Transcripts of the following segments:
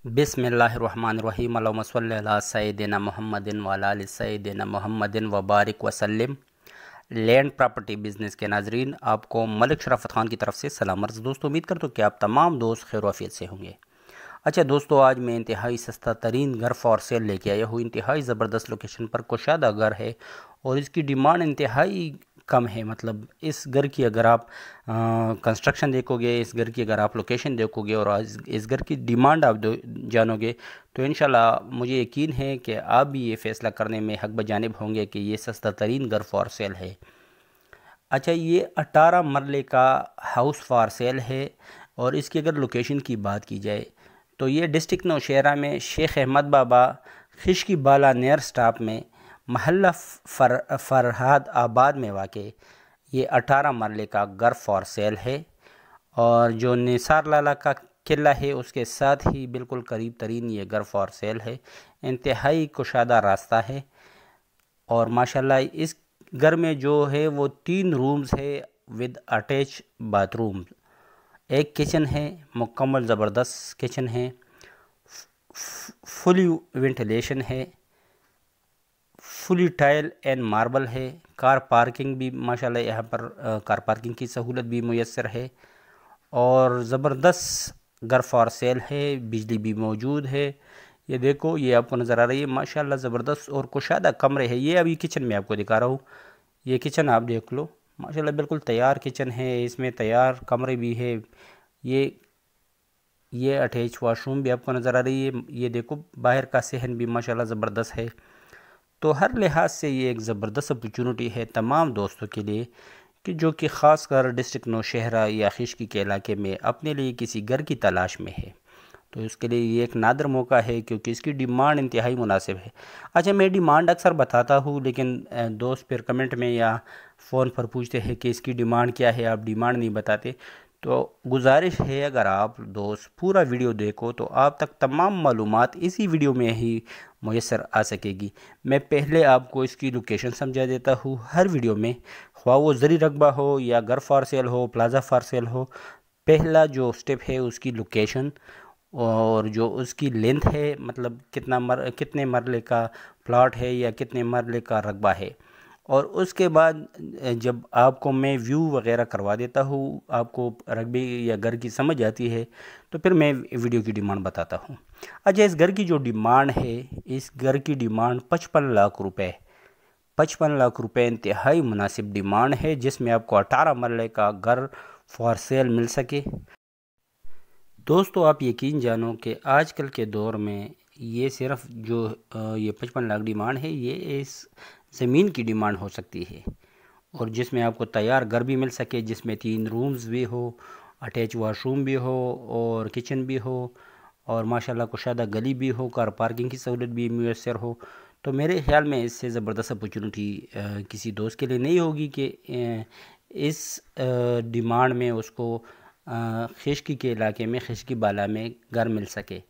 बिस्मिल्लाहिर्रहमानिर्रहीम अल्लाहुम्मा सल्लि अला सय्यिदिना मुहम्मदिन व अला आलि सय्यिदिना मुहम्मदिन व बारिक वसल्लिम। लैंड प्रॉपर्टी बिज़नेस के नाजरीन, आपको मलिक शराफत खान की तरफ से सलाम अर्ज़। दोस्तों, उम्मीद करता हूँ कि आप तमाम दोस्त खैर आफियत से होंगे। अच्छा दोस्तों, आज मैं इंतहाई सस्ता तरीन घर फॉर सेल लेके आया हूँ। इंतहाई ज़बरदस्त लोकेशन पर कुशादा घर है और इसकी डिमांड इंतहाई कम है। मतलब इस घर की अगर आप कंस्ट्रक्शन देखोगे, इस घर की अगर आप लोकेशन देखोगे और इस घर की डिमांड आप जानोगे तो इंशाल्लाह मुझे यकीन है कि आप भी ये फ़ैसला करने में हक़ बजानिब होंगे कि ये सस्ता तरीन घर फॉर सेल है। अच्छा, ये 18 मरले का हाउस फॉर सेल है और इसकी अगर लोकेशन की बात की जाए तो ये डिस्ट्रिक्ट नौशहरा में शेख अहमद बाबा खिशकी बाला नियर स्टॉप में महल्ला फरहाद आबाद में वाक़े ये 18 मरले का घर फॉर सेल है और जो निसार लाला का किला है उसके साथ ही बिल्कुल करीब तरीन ये घर फॉर सेल है। इंतहाई कुशादा रास्ता है और माशाल्लाह इस घर में जो है वो 3 रूम्स है विद अटैच बाथरूम, एक किचन है, मुकम्मल ज़बरदस्त किचन है, फुली वेंटिलेशन है, फुली टाइल एंड मार्बल है। कार पार्किंग भी माशाल्लाह यहाँ पर कार पार्किंग की सहूलत भी मुयस्सर है और ज़बरदस्त घर फॉर सेल है। बिजली भी मौजूद है। ये देखो, ये आपको नज़र आ रही है माशाल्लाह ज़बरदस्त और कुशादा कमरे है। ये अभी किचन में आपको दिखा रहा हूँ, ये किचन आप देख लो, माशाल्लाह बिल्कुल तैयार किचन है। इसमें तैयार कमरे भी है। ये अटैच वाशरूम भी आपको नज़र आ रही है। ये देखो, बाहर का सहन भी माशाल्लाह ज़बरदस्त है। तो हर लिहाज से ये एक ज़बरदस्त अपॉर्चुनिटी है तमाम दोस्तों के लिए कि जो कि ख़ास कर डिस्ट्रिक्ट नौशहरा या खिशकी के इलाके में अपने लिए किसी घर की तलाश में है। तो इसके लिए ये एक नादर मौका है क्योंकि इसकी डिमांड इंतहाई मुनासिब है। अच्छा, मैं डिमांड अक्सर बताता हूँ लेकिन दोस्त फिर कमेंट में या फ़ोन पर पूछते हैं कि इसकी डिमांड क्या है, आप डिमांड नहीं बताते। तो गुजारिश है, अगर आप दोस्त पूरा वीडियो देखो तो आप तक तमाम मालूमात इसी वीडियो में ही मुयस्सर आ सकेगी। मैं पहले आपको इसकी लोकेशन समझा देता हूँ हर वीडियो में, ख्वाह वो ज़री रकबा हो या घर फॉर सेल हो, प्लाजा फॉर सेल हो। पहला जो स्टेप है उसकी लोकेशन और जो उसकी लेंथ है, मतलब कितने मरले का प्लॉट है या कितने मरले का रकबा है। और उसके बाद जब आपको मैं व्यू वगैरह करवा देता हूँ, आपको रकबे या घर की समझ आती है तो फिर मैं वीडियो की डिमांड बताता हूँ। अच्छा, इस घर की जो डिमांड है, इस घर की डिमांड 55 लाख रुपए, 55 लाख रुपए इंतहाई मुनासिब डिमांड है जिसमें आपको 18 मरले का घर फॉर सेल मिल सके। दोस्तों, आप यकीन जानो कि आजकल के दौर में ये सिर्फ जो ये 55 लाख डिमांड है, ये इस ज़मीन की डिमांड हो सकती है और जिसमें आपको तैयार घर भी मिल सके, जिसमें 3 रूम्स भी हो, अटैच वाशरूम भी हो और किचन भी हो और माशाल्लाह कुशादा गली भी हो, कार पार्किंग की सहूलत भी मुयस्सर हो। तो मेरे ख़्याल में इससे ज़बरदस्त अपॉर्चुनिटी किसी दोस्त के लिए नहीं होगी कि इस डिमांड में उसको खिशकी के इलाके में, खिशकी बाला में घर मिल सके।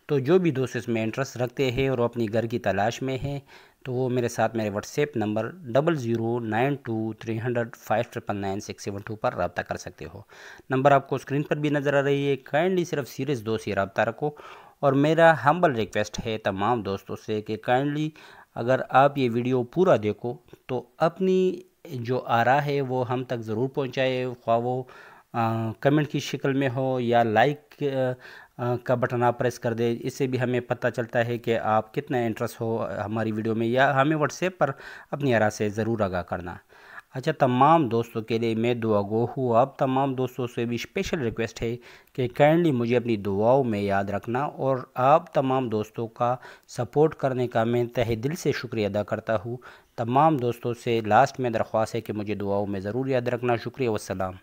तो जो भी दोस्त इसमें इंटरेस्ट रखते हैं और अपनी घर की तलाश में हैं तो वो मेरे साथ मेरे व्हाट्सएप नंबर 0092305999 पर रब्ता कर सकते हो। नंबर आपको स्क्रीन पर भी नज़र आ रही है। काइंडली सिर्फ सीरियस दोस्त ही रब्ता रखो और मेरा हम्बल रिक्वेस्ट है तमाम दोस्तों से कि काइंडली अगर आप ये वीडियो पूरा देखो तो अपनी जो आरा है वो हम तक ज़रूर पहुँचाए, ख्वाह वो कमेंट की शक्ल में हो या लाइक का बटन आप प्रेस कर दे। इससे भी हमें पता चलता है कि आप कितना इंटरेस्ट हो हमारी वीडियो में, या हमें व्हाट्सएप पर अपनी आरा से ज़रूर आगाह करना। अच्छा, तमाम दोस्तों के लिए मैं दुआ गो हूँ। आप तमाम दोस्तों से भी स्पेशल रिक्वेस्ट है कि काइंडली मुझे अपनी दुआओं में याद रखना और आप तमाम दोस्तों का सपोर्ट करने का मैं तहे दिल से शुक्रिया अदा करता हूँ। तमाम दोस्तों से लास्ट में दरख्वास्त है कि मुझे दुआओं में ज़रूर याद रखना। शुक्रिया, वस्सलाम।